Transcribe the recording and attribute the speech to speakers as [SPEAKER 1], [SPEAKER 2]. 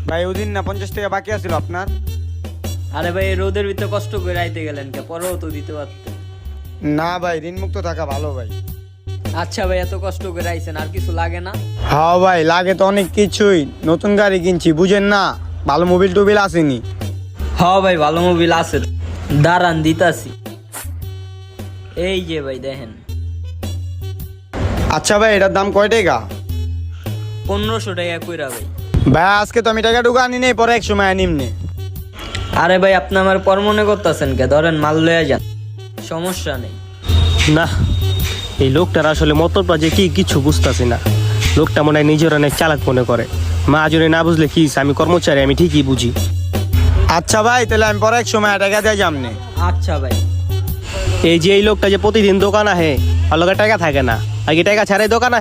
[SPEAKER 1] ভাই ওদিন না 50 টাকা বাকি আছিল আপনার?
[SPEAKER 2] আরে ভাই এই রোদের ভিতরে কষ্ট করে আইতে গেলেন কে, পরেও তো দিতে পারতেন।
[SPEAKER 1] না ভাই, ঋণ মুক্ত থাকা ভালো ভাই।
[SPEAKER 2] আচ্ছা ভাই, এত কষ্ট করে আইছেন, আর কিছু লাগে না?
[SPEAKER 1] হ্যাঁ ভাই, লাগে তো অনেক কিছুই। নতুন গাড়ি কিনছি, বুঝেন না, ভালো মোবিল টোবিল আসেনি।
[SPEAKER 2] হ্যাঁ ভাই, ভালো মোবিল আছে, দাঁড়ান দিতাছি। এই যে ভাই দেখেন।
[SPEAKER 1] আচ্ছা ভাই, এটার দাম কয় টাকা?
[SPEAKER 2] 1500 টাকা কইরা ভাই।
[SPEAKER 1] ভাই আজকে তো আমি টাকা ঢুকা আনি নেই, পরে এক সময় আনিমনে।
[SPEAKER 2] আরে ভাই, আপনি আমার পর মনে করতেছেন কে? ধরেন মাল লয়ে যান, সমস্যা নেই।
[SPEAKER 3] না, এই লোকটার আসলে মতলবটা যে কি কিছু বুঝতেছি না। লোকটা মনে হয় নিজের অনেক চালাক মনে করে। মা জনে না বুঝলে কি, আমি কর্মচারী, আমি ঠিকই বুঝি।
[SPEAKER 1] আচ্ছা ভাই, তাহলে আমি পরে এক সময় টাকা দিয়ে যামনে।
[SPEAKER 2] আচ্ছা ভাই।
[SPEAKER 3] এই যে এই লোকটা যে প্রতিদিন দোকান আহে, আর লোকের টাকা থাকে না, আগে টাকা ছাড়াই দোকান